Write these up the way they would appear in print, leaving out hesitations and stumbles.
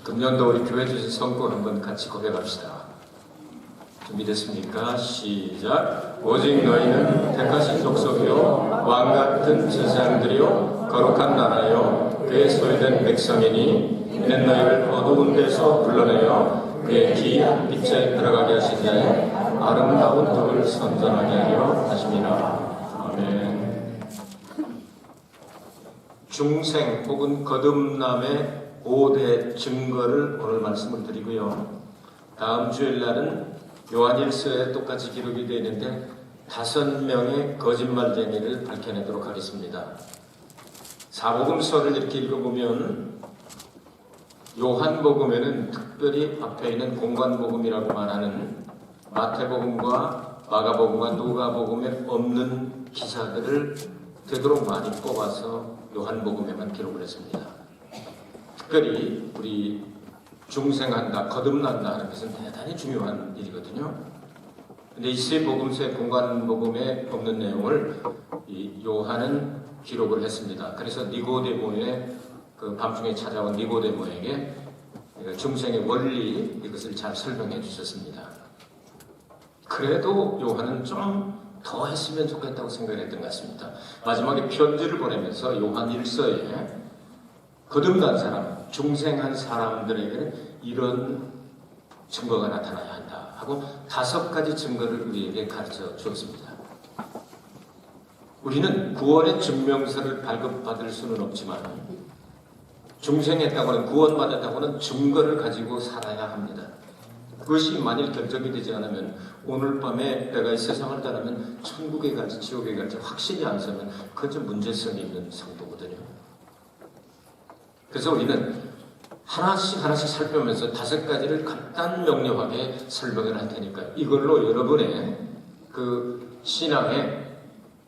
금년도 우리 교회 주신 성공 한번 같이 고백합시다. 준비됐습니까? 시작. 오직 너희는 택하신 족속이요 왕같은 제사장들이요 거룩한 나라요 그의 소유된 백성이니 이는 너희를 어두운 데서 불러내어 그의 기이한 빛에 들어가게 하신 자의 아름다운 덕을 선전하게 하려 하심이라. 아멘. 중생 혹은 거듭남의 5대 증거를 오늘 말씀을 드리고요. 다음 주일날은 요한일서에 똑같이 기록이 되어 있는데 5명의 거짓말쟁이를 밝혀내도록 하겠습니다. 사복음서를 이렇게 읽어보면 요한복음에는 특별히 앞에 있는 공관복음이라고 말하는 마태복음과 마가복음과 누가복음에 없는 기사들을 되도록 많이 뽑아서 요한복음에만 기록을 했습니다. 특별히 우리 중생한다, 거듭난다 하는 것은 대단히 중요한 일이거든요. 근데 이 세 복음서의 공관복음에 없는 내용을 이 요한은 기록을 했습니다. 그래서 니고데모의 그 밤중에 찾아온 니고데모에게 중생의 원리 이것을 잘 설명해 주셨습니다. 그래도 요한은 좀 더 했으면 좋겠다고 생각했던 것 같습니다. 마지막에 편지를 보내면서 요한 1서에 거듭난 사람, 중생한 사람들에게는 이런 증거가 나타나야 한다 하고 5가지 증거를 우리에게 가르쳐 주었습니다. 우리는 구원의 증명서를 발급받을 수는 없지만 중생했다고는 구원받았다고는 증거를 가지고 살아야 합니다. 그것이 만일 결정이 되지 않으면 오늘 밤에 내가 이 세상을 떠나면 천국에 갈지 지옥에 갈지 확신이 안 서면 그건 좀 문제성이 있는 상도거든요. 그래서 우리는 하나씩 살펴보면서 5가지를 간단 명료하게 설명을 할 테니까 이걸로 여러분의 그 신앙에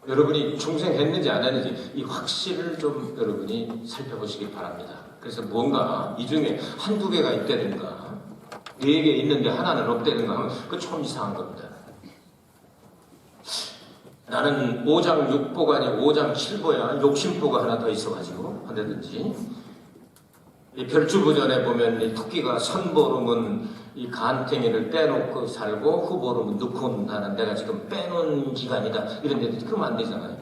여러분이 중생했는지 안 했는지 이 확신을 좀 여러분이 살펴보시기 바랍니다. 그래서 뭔가 이 중에 1-2개가 있다든가 4개 있는데 하나는 없다든가 하면 그건 좀 이상한 겁니다. 나는 5장 6보가 아니라 5장 7보야 욕심보가 하나 더 있어가지고 한다든지 이 별주부전에 보면 이 토끼가 선보름은 이 간탱이를 빼놓고 살고 후보름은 넣고 온다는 내가 지금 빼놓은 기간이다 이런 데도 그러면 안 되잖아요.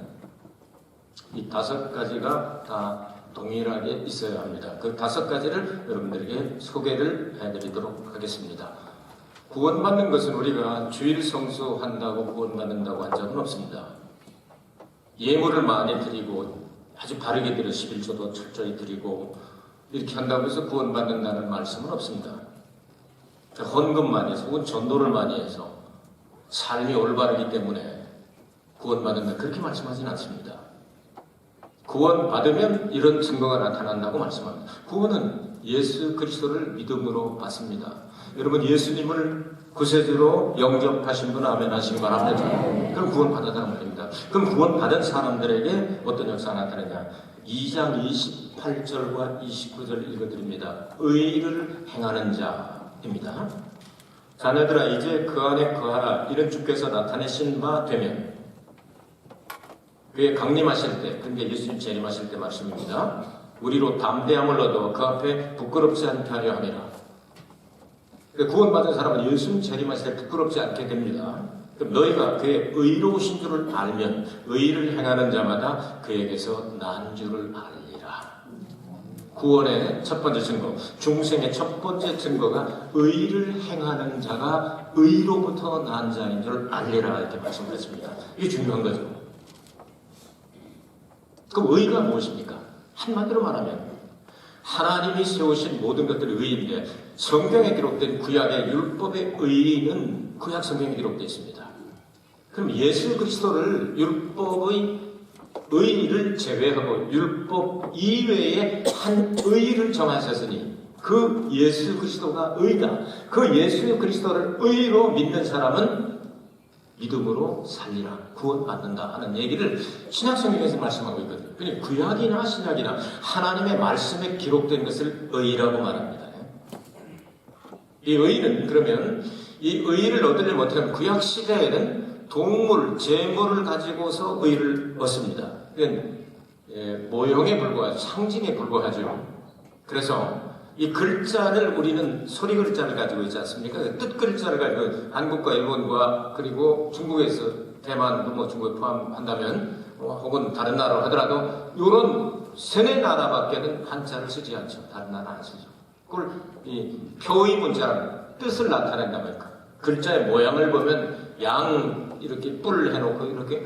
이 5가지가 다 동일하게 있어야 합니다. 그 5가지를 여러분들에게 소개를 해드리도록 하겠습니다. 구원받는 것은 우리가 주일 성수한다고 구원받는다고 한 적은 없습니다. 예물을 많이 드리고 아주 바르게 드려 11조도 철저히 드리고 이렇게 한다고 해서 구원받는다는 말씀은 없습니다. 헌금 많이 해서 혹은 전도를 많이 해서 삶이 올바르기 때문에 구원받는다 그렇게 말씀하지는 않습니다. 구원받으면 이런 증거가 나타난다고 말씀합니다. 구원은 예수 그리스도를 믿음으로 받습니다. 여러분 예수님을 구세주로 영접하신 분 아멘 하시기 바랍니다. 그럼 구원받았다는 말입니다. 그럼 구원받은 사람들에게 어떤 역사가 나타나냐 2장 28절과 29절 읽어드립니다. 의를 행하는 자입니다. 자녀들아 이제 그 안에 거하라 이런 주께서 나타내신 바 되면 그의 강림하실 때, 그게 예수님 재림하실 때 말씀입니다. 우리로 담대함을 얻어 그 앞에 부끄럽지 않게 하려 함이라. 구원받은 사람은 예수님 재림하실 때 부끄럽지 않게 됩니다. 그럼 너희가 그의 의로우신 줄을 알면 의를 행하는 자마다 그에게서 난 줄을 알리라. 구원의 첫 번째 증거, 중생의 첫 번째 증거가 의를 행하는 자가 의로부터 난 자인 줄 알리라 이렇게 말씀드렸습니다. 이게 중요한 거죠. 그럼 의가 무엇입니까? 한마디로 말하면 하나님이 세우신 모든 것들이 의인데 성경에 기록된 구약의 율법의 의는 구약 성경에 기록되어 있습니다. 그럼 예수 그리스도를 율법의 의를 제외하고 율법 이외에 한 의를 정하셨으니 그 예수 그리스도가 의다. 그 예수 그리스도를 의로 믿는 사람은 믿음으로 살리라, 구원받는다 하는 얘기를 신약성경에서 말씀하고 있거든요. 그러니까 구약이나 신약이나 하나님의 말씀에 기록된 것을 의라고 말합니다. 이 의는 그러면 이 의를 얻으려면 어떻게 하면 구약 시대에는 동물, 제물을 가지고서 의를 얻습니다. 이건 모형에 불과하죠. 상징에 불과하죠. 그래서 이 글자를 우리는 소리 글자를 가지고 있지 않습니까? 뜻 글자를 가지고 한국과 일본과 그리고 중국에서 대만도 뭐 중국에 포함한다면 혹은 다른 나라로 하더라도 이런 세네 나라밖에는 한자를 쓰지 않죠. 다른 나라 안 쓰죠. 그걸 이 표의 문자라는 뜻을 나타낸단 말이에요. 글자의 모양을 보면 양 이렇게 뿔 해놓고 이렇게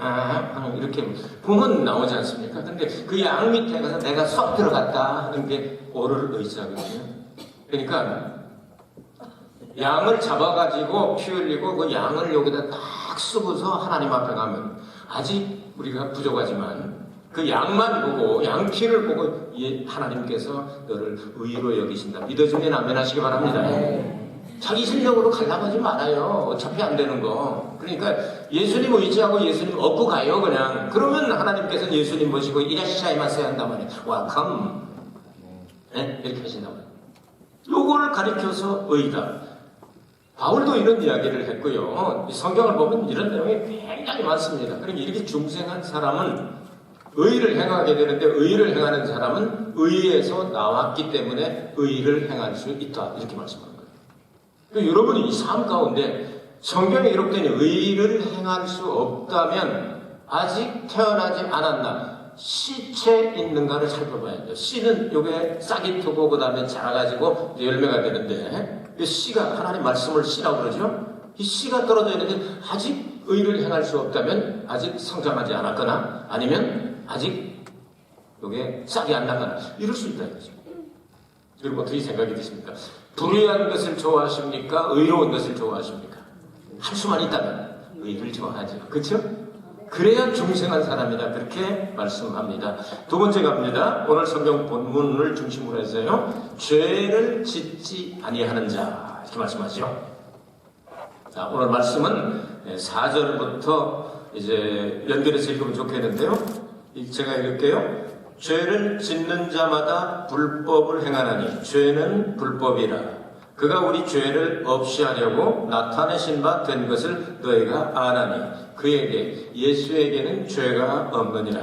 이렇게 보면 나오지 않습니까? 근데 그 양 밑에 가서 내가 쏙 들어갔다 하는 게 오를 의자거든요. 그러니까 양을 잡아가지고 피 흘리고 그 양을 여기다 딱 쓰고서 하나님 앞에 가면 아직 우리가 부족하지만 그 양만 보고 양피를 보고 하나님께서 너를 의로 여기신다. 믿어주면 아멘 하시기 바랍니다. 자기 실력으로 가려고 하지 말아요. 어차피 안 되는 거. 그러니까 예수님 의지하고 예수님 얻고 가요 그냥. 그러면 하나님께서는 예수님 모시고 이라시샤이마세 한단 말이에요. 웰컴. 네? 이렇게 하신단 말이에요. 요거를 가리켜서 의다. 바울도 이런 이야기를 했고요. 성경을 보면 이런 내용이 굉장히 많습니다. 그럼 이렇게 중생한 사람은 의를 행하게 되는데 의를 행하는 사람은 의에서 나왔기 때문에 의를 행할 수 있다. 이렇게 말씀합니다. 그러니까 여러분이 이 삶 가운데 성경에 기록된 의를 행할 수 없다면 아직 태어나지 않았나 씨체 있는가를 살펴봐야 돼요. 씨는 요게 싹이 트고 그 다음에 자라가지고 열매가 되는데 이 씨가 하나님 말씀을 씨라고 그러죠. 이 씨가 떨어져 있는데 아직 의를 행할 수 없다면 아직 성장하지 않았거나 아니면 아직 요게 싹이 안 나거나 이럴 수 있다 이거죠. 그리고 어떻게 생각이 드십니까? 불의한 것을 좋아하십니까? 의로운 것을 좋아하십니까? 할 수만 있다면 의를 좋아하죠. 그렇죠? 그래야 중생한 사람이다. 그렇게 말씀합니다. 두 번째 갑니다. 오늘 성경 본문을 중심으로 해서요. 죄를 짓지 아니하는 자 이렇게 말씀하죠. 자, 오늘 말씀은 4절부터 이제 연결해서 읽으면 좋겠는데요. 제가 읽을게요. 죄를 짓는 자마다 불법을 행하나니 죄는 불법이라. 그가 우리 죄를 없이 하려고 나타내신 바 된 것을 너희가 아나니 그에게 예수에게는 죄가 없느니라.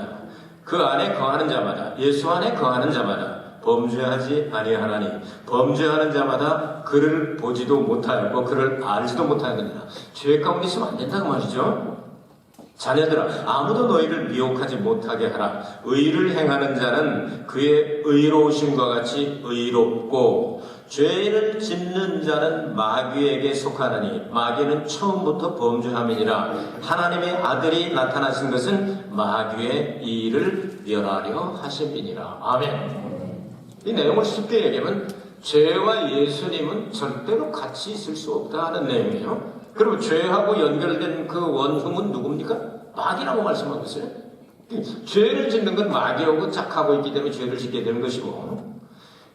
그 안에 거하는 자마다 예수 안에 거하는 자마다 범죄하지 아니하나니 범죄하는 자마다 그를 보지도 못하였고 그를 알지도 못하느니라. 죄 가운데 있으면 안 된다고 말이죠. 자녀들아 아무도 너희를 미혹하지 못하게 하라. 의를 행하는 자는 그의 의로우심과 같이 의롭고 죄를 짓는 자는 마귀에게 속하나니 마귀는 처음부터 범죄함이니라. 하나님의 아들이 나타나신 것은 마귀의 일을 멸하려 하심이니라. 아멘. 이 내용을 쉽게 얘기하면 죄와 예수님은 절대로 같이 있을 수 없다는 내용이에요. 그러면 죄하고 연결된 그 원흉은 누굽니까? 마귀라고 말씀하고 있어요. 죄를 짓는 건 마귀하고 짝하고 있기 때문에 죄를 짓게 되는 것이고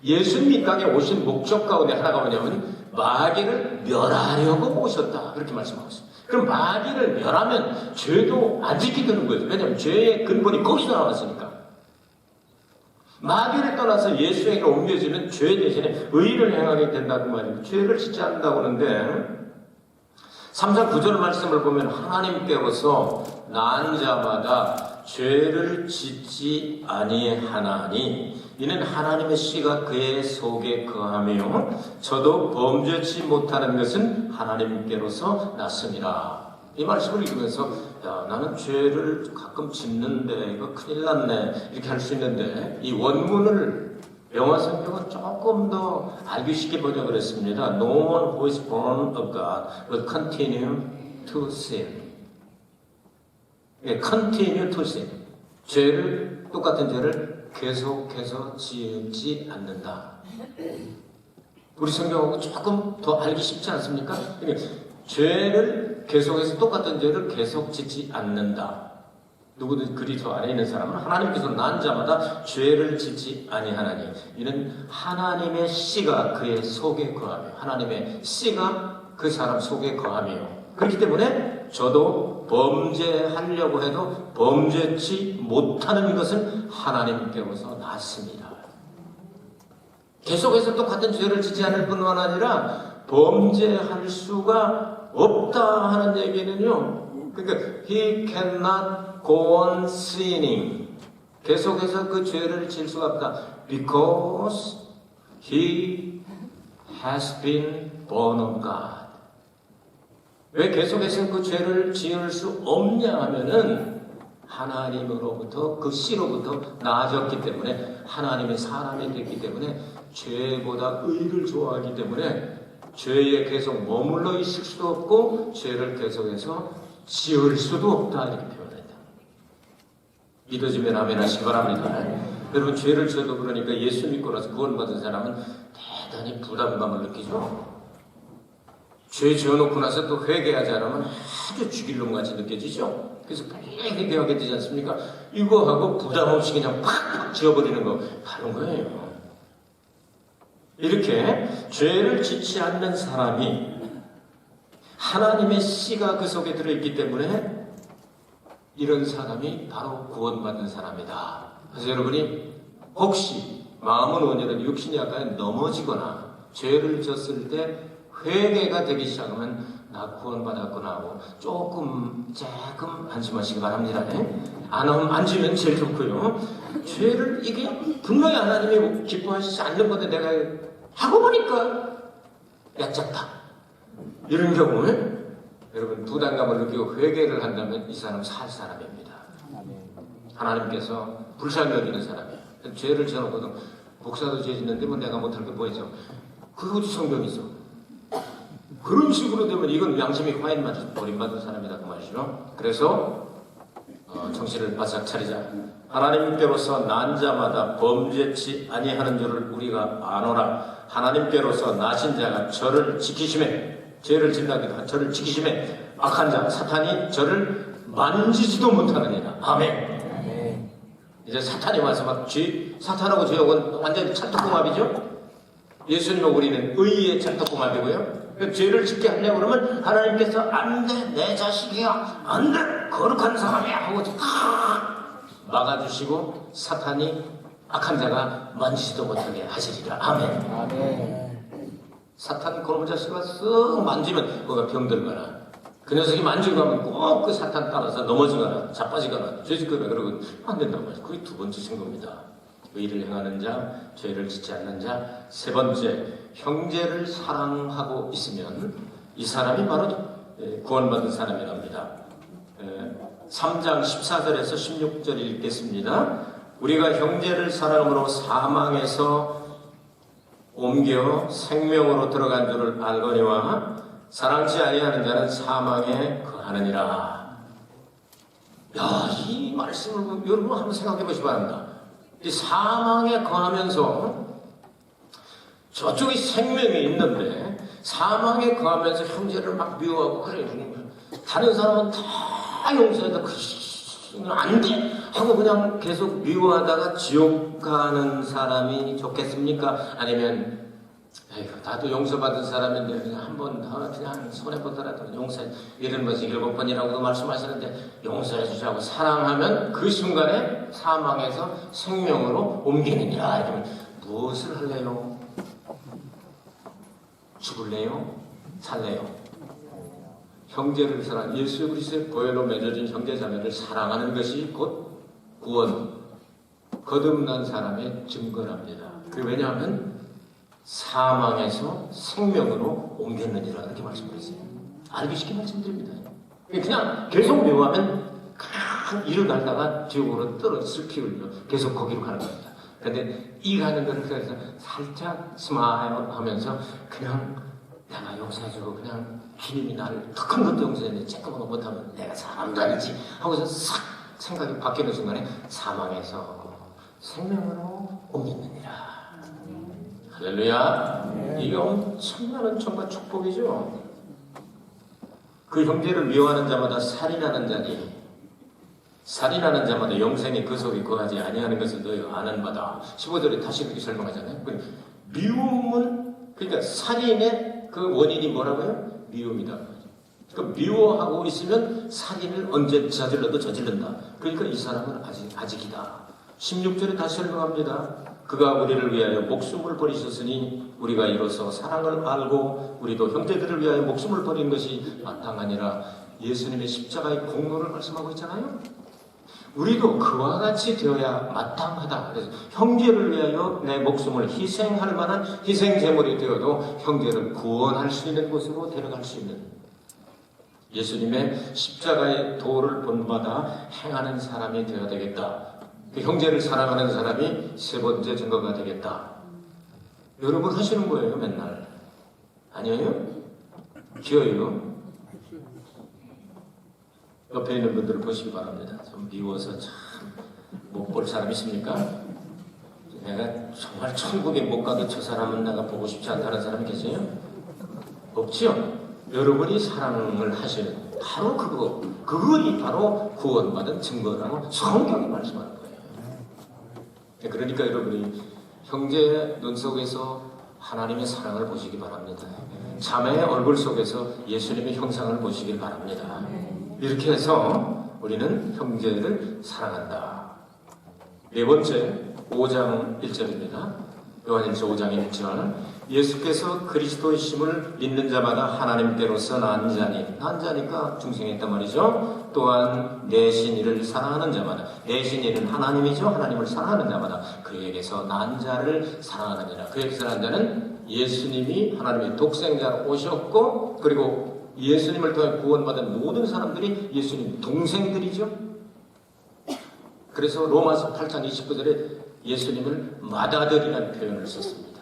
예수님이 이 땅에 오신 목적 가운데 하나가 뭐냐면 마귀를 멸하려고 오셨다. 그렇게 말씀하고 있어요. 그럼 마귀를 멸하면 죄도 안 짓게 되는 거죠. 왜냐하면 죄의 근본이 거기서 나왔으니까. 마귀를 떠나서 예수에게 옮겨지는 죄 대신에 의를 행하게 된다고 말이에요. 죄를 짓지 않는다고 하는데 3장 9절 말씀을 보면 하나님께서 난 자마다 죄를 짓지 아니하나니 이는 하나님의 씨가 그의 속에 거하며 저도 범죄치 못하는 것은 하나님께로서 났습니다. 이 말씀을 읽으면서 야 나는 죄를 가끔 짓는데 이거 큰일 났네 이렇게 할 수 있는데 이 원문을 영어 성경은 조금 더 알기 쉽게 번역을 했습니다. No one who is born of God will continue to sin. continue to sin. 똑같은 죄를 계속해서 지지 않는다. 우리 성경하고 조금 더 알기 쉽지 않습니까? 죄를 계속해서 똑같은 죄를 계속 짓지 않는다. 누구든 그리스도 안에 있는 사람은 하나님께서 난 자마다 죄를 짓지 아니하나니 이는 하나님의 씨가 그의 속에 거하며 하나님의 씨가 그 사람 속에 거하며 그렇기 때문에 저도 범죄하려고 해도 범죄치 못하는 것은 하나님께로서 났습니다. 계속해서 똑같은 죄를 짓지 않을 뿐만 아니라 범죄할 수가 없다 하는 얘기는요. 그러니까 he cannot go on sinning. 계속해서 그 죄를 질 수가 없다. Because he has been born of God. 왜 계속해서 그 죄를 지을 수 없냐 하면은 하나님으로부터 그 씨로부터 나아졌기 때문에 하나님의 사람이 됐기 때문에 죄보다 의를 좋아하기 때문에 죄에 계속 머물러 있을 수도 없고 죄를 계속해서 지을 수도 없다 이렇게 표현했다. 믿어지면 아멘 하시기 바랍니다. 여러분 죄를 지어도 그러니까 예수 믿고 나서 구원받은 사람은 대단히 부담감을 느끼죠. 죄 지어놓고 나서 또 회개하지 않으면 아주 죽일 놈같이 느껴지죠. 그래서 빨리 회개하게 되지 않습니까? 이거하고 부담 없이 그냥 팍팍 지어버리는 거 다른 거예요. 이렇게 죄를 짓지 않는 사람이 하나님의 씨가 그 속에 들어있기 때문에 이런 사람이 바로 구원받는 사람이다. 그래서 여러분이 혹시 마음은 온전한 육신이 약간 넘어지거나 죄를 졌을 때 회개가 되기 시작하면 나 구원받았구나 하고 조금 안심하시기 바랍니다. 안 지면 제일 좋고요. 죄를 이게 분명히 하나님이 기뻐하시지 않는 건데 내가 하고 보니까 얕잡다. 이런 경우에 여러분 부담감을 느끼고 회개를 한다면 이 사람 살 사람입니다. 하나님께서 불쌍히 여기는 사람이에요. 죄를 지어놓거든. 목사도 죄 짓는데 뭐 내가 못할 게 뭐죠? 그게 어디 성경이 있어? 그런 식으로 되면 이건 양심이 버림받은 사람이다 그 말이죠. 그래서 정신을 바싹 차리자. 하나님께로서 난 자마다 범죄치 아니하는 줄을 우리가 아노라. 하나님께로서 나신 자가 저를 지키심에 죄를 짓나기도 저를 지키심에 악한 자 사탄이 저를 만지지도 못하느니라. 아멘. 이제 사탄이 와서 막 사탄하고 죄하고는 완전히 찰떡궁합이죠. 예수님과 우리는 의의 찰떡궁합이고요. 죄를 짓게 하려고 그러면 하나님께서 안 돼, 내 자식이야, 안 돼, 거룩한 사람이야 하고 다 막아주시고 사탄이 악한 자가 만지지도 못하게 하시리라. 아멘. 아멘. 사탄 그놈의 자식을 쓱 만지면 거기가 병들거나 그 녀석이 만지고 가면 꼭 그 사탄 따라서 넘어지거나 자빠지거나 죄짓거나 그러고 안 된다고 말이죠. 그게 두 번째 증거입니다. 의를 행하는 자, 죄를 짓지 않는 자. 세 번째, 형제를 사랑하고 있으면 이 사람이 바로 구원받은 사람이랍니다. 3장 14절에서 16절 읽겠습니다. 우리가 형제를 사랑으로 사망에서 옮겨 생명으로 들어간 줄을 알거니와 사랑치 아니하는 자는 사망에 거하느니라. 야, 이 말씀을 여러분 한번 생각해 보시기 바랍니다. 이 사망에 거하면서 저쪽에 생명이 있는데 사망에 거하면서 형제를 막 미워하고 그래. 다른 사람은 다 용서해도 안 돼 하고 그냥 계속 미워하다가 지옥 가는 사람이 좋겠습니까? 아니면 에휴, 나도 용서받은 사람인데 그냥 한 번 더 그냥 손해보더라도 용서해. 이런 것이 7번이라고도 말씀하시는데 용서해 주자고 사랑하면 그 순간에 사망에서 생명으로 옮기느니라. 이러면 무엇을 할래요? 죽을래요? 살래요? 형제를 사랑, 예수 그리스도의 보혈로 맺어진 형제자매를 사랑하는 것이 곧 구원, 거듭난 사람의 증거랍니다. 왜냐하면 사망에서 생명으로 옮겼느니라 이렇게 말씀드렸어요. 알기 쉽게 말씀드립니다. 그냥 계속 미워하면 그냥 이를 갈다가 지옥으로 떨어질 피울려 계속 거기로 가는 겁니다. 그런데 이 가는 거를 그래서 살짝 스마일 하면서 그냥 내가 용서해주고 그냥 주님이 나를 더 큰 것도 용서했는데 조금만 못하면 내가 사람도 아니지 하고서 싹 생각이 바뀌는 순간에 사망에서 생명으로 옮겼느니라. 할렐루야. 이게 엄청난 은총과 축복이죠. 그 형제를 미워하는 자마다 살인하는 자니 살인하는 자마다 영생이 그 속에 거하지 아니하는 것을 너희가 아는 바다. 15절에 다시 그렇게 설명하잖아요. 미움은 그러니까 살인의 그 원인이 뭐라고요? 미움이다. 그러니까 미워하고 있으면 살인을 언제 저질러도 저질른다. 그러니까 이 사람은 아직이다. 16절에 다시 설명합니다. 그가 우리를 위하여 목숨을 버리셨으니 우리가 이로써 사랑을 알고 우리도 형제들을 위하여 목숨을 버리는 것이 마땅하니라. 예수님의 십자가의 공로를 말씀하고 있잖아요. 우리도 그와 같이 되어야 마땅하다. 그래서 형제를 위하여 내 목숨을 희생할 만한 희생제물이 되어도 형제를 구원할 수 있는 곳으로 데려갈 수 있는 예수님의 십자가의 도를 본받아 행하는 사람이 되어야 되겠다. 그 형제를 사랑하는 사람이 세 번째 증거가 되겠다. 여러분 하시는 거예요, 맨날. 아니에요? 기어요? 옆에 있는 분들을 보시기 바랍니다. 좀 미워서 참 못 볼 사람 있습니까? 내가 정말 천국에 못 가게 저 사람은 내가 보고 싶지 않다는 사람 계세요? 없지요? 여러분이 사랑을 하시는 바로 그것이 바로 구원받은 증거라고 성경이 말씀하는 거예요. 그러니까 여러분이 형제의 눈 속에서 하나님의 사랑을 보시기 바랍니다. 자매의 얼굴 속에서 예수님의 형상을 보시길 바랍니다. 이렇게 해서 우리는 형제를 사랑한다. 네 번째 5장 1절입니다. 요한일서 5장 1절 예수께서 그리스도의 심을 믿는 자마다 하나님께로서 난 자니 난 자니까 중생했단 말이죠. 또한 내신 이를 사랑하는 자마다 내신 이는 하나님이죠. 하나님을 사랑하는 자마다 그에게서 난 자를 사랑하느니라. 그에게서 난 자는 예수님이 하나님의 독생자로 오셨고 그리고 예수님을 통해 구원받은 모든 사람들이 예수님 동생들이죠. 그래서 로마서 8장 29절에 예수님을 맏아들이라는 표현을 썼습니다.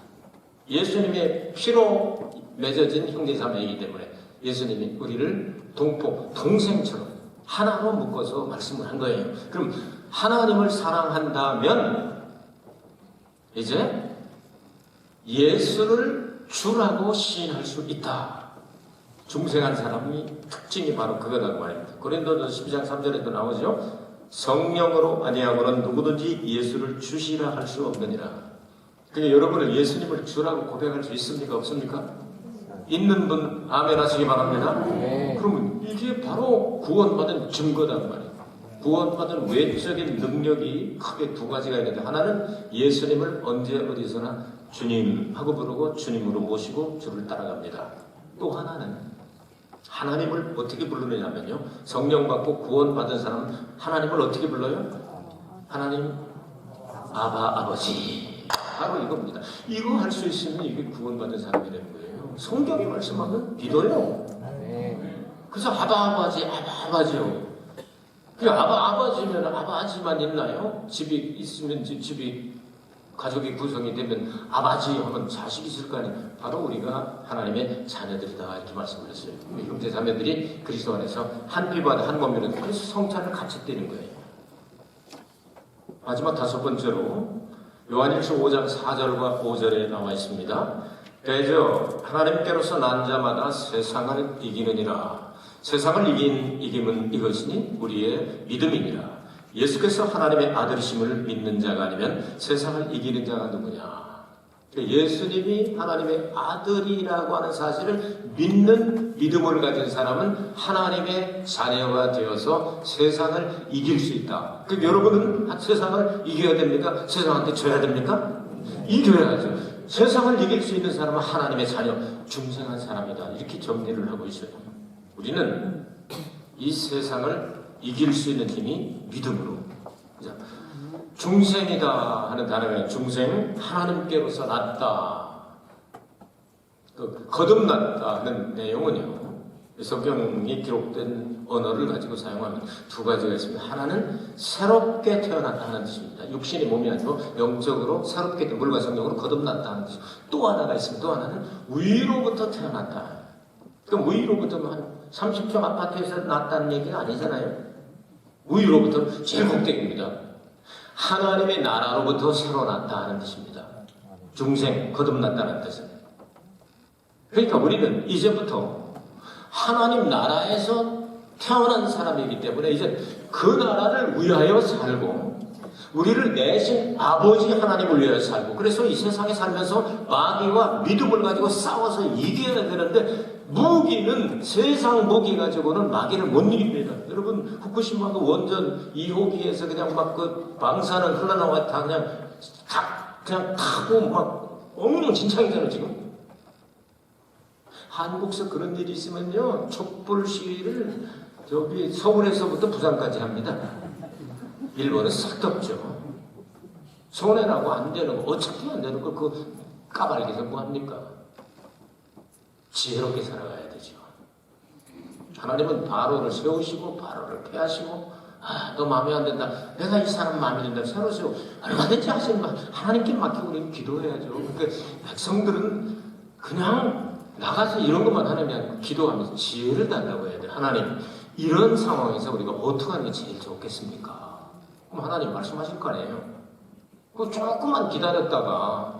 예수님의 피로 맺어진 형제자매이기 때문에 예수님이 우리를 동생처럼 하나로 묶어서 말씀을 한 거예요. 그럼 하나님을 사랑한다면 이제 예수를 주라고 시인할 수 있다. 중생한 사람이 특징이 바로 그거라고 말입니다. 고린도전서 12장 3절에도 나오죠. 성령으로 아니하고는 누구든지 예수를 주시라 할 수 없느니라. 그러니까 여러분은 예수님을 주라고 고백할 수 있습니까? 없습니까? 있는 분 아멘 하시기 바랍니다. 그러면 이게 바로 구원받은 증거단 말이에요. 구원받은 외적인 능력이 크게 두 가지가 있는데 하나는 예수님을 언제 어디서나 주님하고 부르고 주님으로 모시고 주를 따라갑니다. 또 하나는 하나님을 어떻게 부르느냐면요. 성령 받고 구원받은 사람은 하나님을 어떻게 불러요? 하나님 아바 아버지 바로 이겁니다. 이거 할 수 있으면 이게 구원받은 사람이 되는 거예요. 성경이 말씀하면 믿어요. 그래서 아바 아버지 아바 아버지요. 그 아바 아버지면 아버지만 있나요? 집이 있으면 집이 가족이 구성이 되면 아버지 하면 자식이 있을 거 아니에요. 바로 우리가 하나님의 자녀들이다 이렇게 말씀을 했어요. 형제 자매들이 그리스도 안에서 한 피보다 한 몸이라도 그래서 성찬을 같이 떼는 거예요. 마지막 다섯 번째로 요한일서 5장 4절과 5절에 나와 있습니다. 대저 하나님께로서 난 자마다 세상을 이기느니라. 세상을 이김은 이것이니 우리의 믿음이니라. 예수께서 하나님의 아들이심을 믿는 자가 아니면 세상을 이기는 자가 누구냐. 예수님이 하나님의 아들이라고 하는 사실을 믿는 믿음을 가진 사람은 하나님의 자녀가 되어서 세상을 이길 수 있다. 그럼 여러분은 세상을 이겨야 됩니까? 세상한테 져야 됩니까? 이겨야죠. 세상을 이길 수 있는 사람은 하나님의 자녀, 중생한 사람이다. 이렇게 정리를 하고 있어요. 우리는 이 세상을 이길 수 있는 힘이 믿음으로. 중생이다 하는 단어가 중생, 하나님께로서 났다. 거듭났다 하는 내용은요. 성경이 기록된 언어를 가지고 사용하면 두 가지가 있습니다. 하나는 새롭게 태어났다는 뜻입니다. 육신이 몸이 아니고 영적으로 새롭게 물과 성령으로 거듭났다는 뜻. 또 하나가 있습니다. 또 하나는 위로부터 태어났다. 그럼 위로부터 한 30평 아파트에서 났다는 얘기가 아니잖아요. 위로부터 제일 꼭대기입니다. 하나님의 나라로부터 새로 났다는 뜻입니다. 중생, 거듭났다는 뜻은. 그러니까 우리는 이제부터 하나님 나라에서 태어난 사람이기 때문에 이제 그 나라를 위하여 살고 우리를 내신 아버지 하나님을 위하여 살고 그래서 이 세상에 살면서 마귀와 믿음을 가지고 싸워서 이겨야 되는데 무기는 세상 무기 가지고는 마귀를 못 이깁니다. 여러분 후쿠시마가 원전 2호기에서 그냥 막 그 방사능 흘러나왔다 그냥 타고 막 엉망진창이잖아요 지금. 한국서 그런 일이 있으면요 촛불 시위를 저기 서울에서부터 부산까지 합니다. 일본은 쓸데없죠. 손해나고 안 되는 거, 어차피 안 되는 거, 그 까발려서 뭐합니까? 지혜롭게 살아가야 되죠. 하나님은 바로를 세우시고, 바로를 패하시고, 너 마음에 안 든다. 내가 이 사람 마음에 든다. 새로 세우. 얼마든지 하시는 거 하나님께 맡기고 우리는 기도해야죠. 그러니까 백성들은 그냥 나가서 이런 것만 하는 게 아니고 기도하면서 지혜를 달라고 해야 돼. 하나님, 이런 상황에서 우리가 어떻게 하는 게 제일 좋겠습니까? 그럼 하나님 말씀하실 거 아니에요? 그 조금만 기다렸다가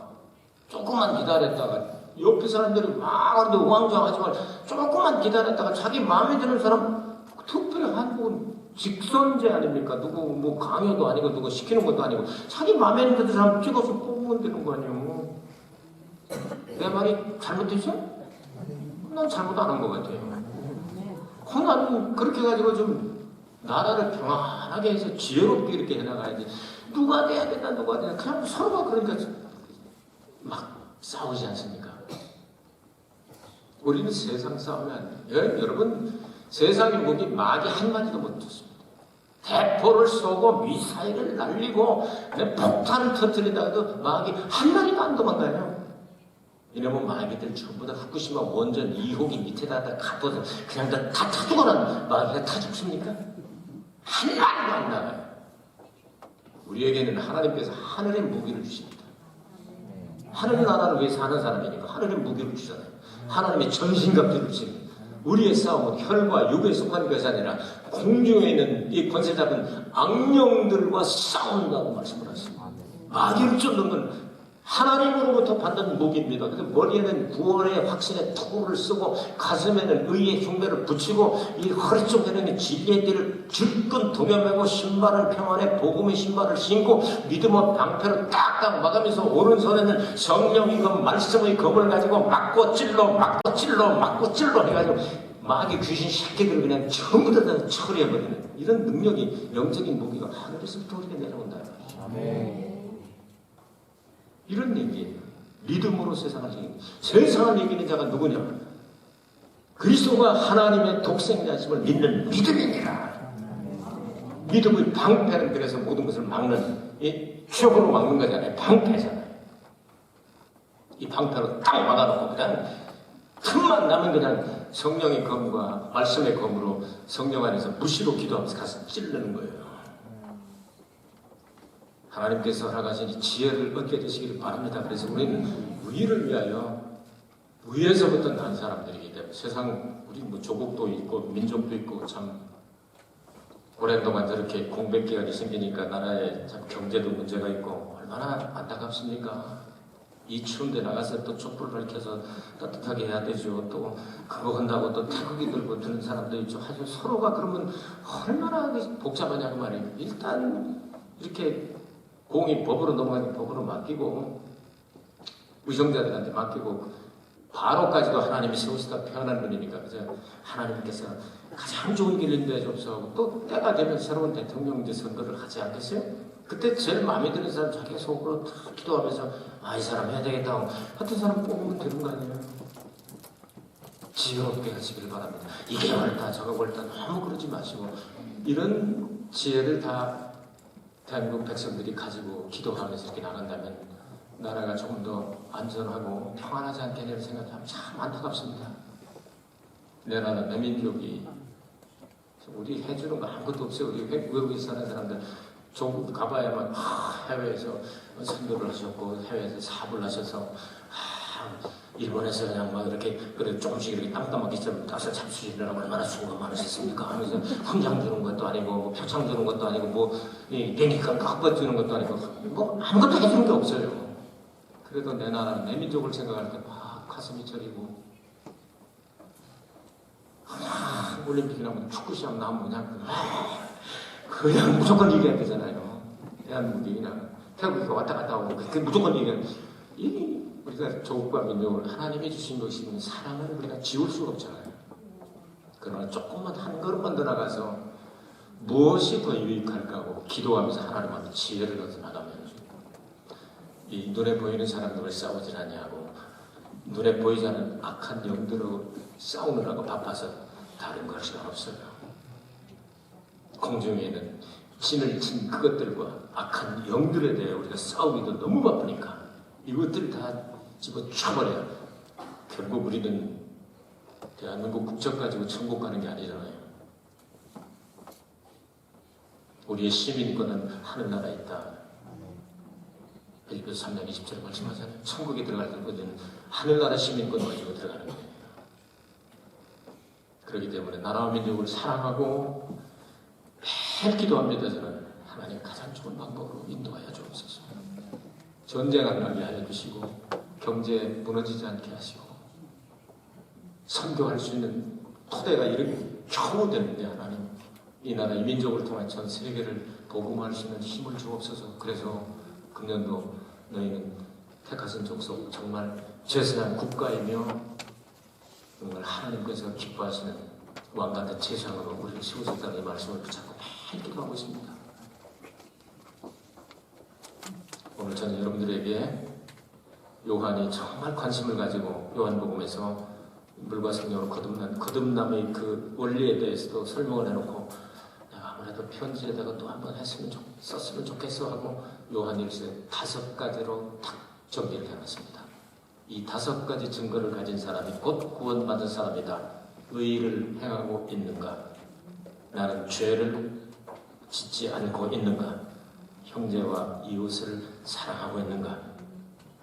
옆에 사람들이 막 하는데 우왕좌왕하지 말고 조금만 기다렸다가 자기 마음에 드는 사람 특별히 한국은 직선제 아닙니까? 누구 뭐 강요도 아니고 누구 시키는 것도 아니고 자기 마음에 드는 사람 찍어서 뽑으면 되는 거 아니에요? 내 말이 잘못됐어? 난 잘못 안 한 것 같아요. 나는 그렇게 해가지고 좀 나라를 평안하게 해서 지혜롭게 이렇게 해나가야지. 누가 돼야 된다, 누가 돼야 된다. 그냥 서로가 그러니까 막 싸우지 않습니까? 우리는 세상 싸우면 안 돼요. 여러분, 세상의 무기 마귀 한마디도 못 쳤습니다. 대포를 쏘고 미사일을 날리고 폭탄을 터뜨린다 해도 마귀 한마디도 안 도망가요. 이러면 마귀들 전부 다 후쿠시마 원전 2호기 밑에다 가둬서 그냥 다 타죽어라. 마귀가 타 죽습니까? 한마디도 안 나가요. 우리에게는 하나님께서 하늘의 무기를 주십니다. 하늘 나라를 위해서 사는 사람이니까 하늘의 무기를 주잖아요. 하나님의 전신갑주를 주십니다. 우리의 싸움은 혈과 육에 속한 것이 아니라 공중에 있는 이 권세 잡은 악령들과 싸운다고 말씀을 하십니다. 마귀를 쫓는 건 하나님으로부터 받는 무기입니다. 그래서 머리에는 구원의 확신의 투구를 쓰고 가슴에는 의의 흉배를 붙이고 이 허리 쪽에는 진리의 띠를 질끈 동여매고 신발을 평안에 복음의 신발을 신고 믿음의 방패로 딱딱 막으면서 오른손에는 성령의 검 말씀의 검을 가지고 막고 찔러 해가지고 마귀 귀신 새끼들을 그냥 전부 다 처리해버리는 이런 능력이 영적인 무기가 하늘에서부터 우리에게 내려온다. 아멘. 이런 얘기예요. 믿음으로 세상을 이기는. 세상을 이기는 자가 누구냐? 그리스도가 하나님의 독생자심을 믿는 믿음이니라. 믿음의 방패는 그래서 모든 것을 막는, 이 최고로 막는 거잖아요. 방패잖아요. 이 방패로 딱 막아놓고 그냥 틈만 나면 그냥 성령의 검과 말씀의 검으로 성령 안에서 무시로 기도하면서 가서 찌르는 거예요. 하나님께서 허락하신 지혜를 얻게 되시기를 바랍니다. 그래서 우리는 의를 위하여 위에서부터 난 사람들이기 때문에 세상 우리 뭐 조국도 있고 민족도 있고 참 오랜 동안 저렇게 공백 기간이 생기니까 나라에 참 경제도 문제가 있고 얼마나 안타깝습니까? 이 추운데 나가서 또 촛불 밝혀서 따뜻하게 해야 되죠. 또 그거 한다고 또 태극기 들고 드는 사람도 있죠. 하여튼 서로가 그러면 얼마나 복잡하냐고 말이에요. 일단 이렇게 공이 법으로 넘어가니 법으로 맡기고 의정자들한테 맡기고 바로까지도 하나님이 세우시다 표현한 분이니까 그죠? 하나님께서 가장 좋은 길을 인도해 줍시고 또 때가 되면 새로운 대통령 선거를 하지 않겠어요? 그때 제일 마음에 드는 사람 자기 속으로 다 기도하면서 이 사람 해야 되겠다 하고 같은 사람 뽑으면 되는 거 아니에요? 지혜롭게 하시길 바랍니다. 이게 옳다 저거 옳다 너무 그러지 마시고 이런 지혜를 다 대한민국 백성들이 가지고 기도하면서 이렇게 나간다면 나라가 조금 더 안전하고 평안하지 않겠냐는 생각하면 참 안타깝습니다. 내 나라, 내 민족이 우리 해주는 거 아무것도 없어요. 우리 외국에 사는 사람들 조국 가봐야만 해외에서 선교를 하셨고 해외에서 사업을 하셔서 일본에서 그냥 막 이렇게 그래 조금씩 이렇게 땅따먹기 좀 따서 잡수시려고 얼마나 수고가 많으셨습니까? 하면서 훈장 주는 것도 아니고 뭐 표창 주는 것도 아니고 뭐 비행기값 값 주는 것도 아니고 뭐 아무것도 해주는 게 없어요. 그래도 내 나라, 내 민족을 생각할 때 막 가슴이 저리고 올림픽이나 뭐 축구 시합 나오면 그냥 무조건 얘기해야 되잖아요. 대한민국이 그냥 태국에서 왔다 갔다 오고 그게 무조건 얘기해야 돼. 우리가 조국과 민족을 하나님이 주신 것이면 사랑을 우리가 지울 수가 없잖아요. 그러나 조금만 한 걸음만 더 나가서 무엇이 더 유익할까 하고 기도하면서 하나님 앞에 지혜를 얻어 나가면 이 눈에 보이는 사람들을 싸우질 아니하고 눈에 보이지 않는 악한 영들로 싸우느라고 바빠서 다른 것이 없어요. 공중에 있는 진을 친 그것들과 악한 영들에 대해 우리가 싸우기도 너무 바쁘니까 이것들을 다 집어쳐버려야 결국 우리는 대한민국 국적 가지고 천국 가는 게 아니잖아요. 우리의 시민권은 하늘나라에 있다. 빌립보서 3장 20절에 말씀하잖아요. 천국에 들어갈 때는 하늘나라 시민권 가지고 들어가는 거예요. 그렇기 때문에 나라와 민족을 사랑하고 매일 기도합니다. 저는 하나님 가장 좋은 방법으로 인도하여 주옵소서. 전쟁 안 나게 하여 주시고 경제 무너지지 않게 하시고 선교할 수 있는 토대가 이렇게 겨우 되는데 하나님 이 나라 이 민족을 통해 전 세계를 복음할 수 있는 힘을 주옵소서. 그래서 금년도 너희는 택하신 족속 정말 죄선한 국가이며 정말 하나님께서 기뻐하시는 왕같은 제상으로 우리를 세우셨다는 이 말씀을 붙잡고 매일 기도하고 있습니다. 오늘 저는 여러분들에게 요한이 정말 관심을 가지고 요한복음에서 물과 성령으로 거듭남의 그 원리에 대해서도 설명을 해놓고 내가 아무래도 편지에다가 또 한번 썼으면 좋겠어 하고 요한일서에 5가지로 탁 정리를 해놨습니다. 이 5가지 증거를 가진 사람이 곧 구원받은 사람이다. 의를 행하고 있는가? 나는 죄를 짓지 않고 있는가? 형제와 이웃을 사랑하고 있는가?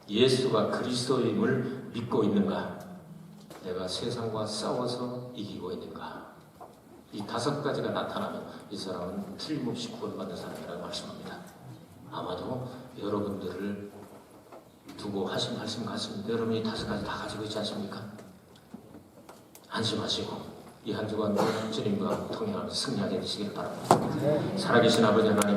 예수가 그리스도임을 믿고 있는가? 내가 세상과 싸워서 이기고 있는가? 이 5가지가 나타나면 이 사람은 틀림없이 구원받는 사람이라고 말씀합니다. 아마도 여러분들을 두고 하신 말씀 같습니다. 여러분이 5가지 다 가지고 있지 않습니까? 안심하시고 이 한 주간 주님과 통행하면서 승리하게 되시길 바랍니다. 살아계신 아버지 하나님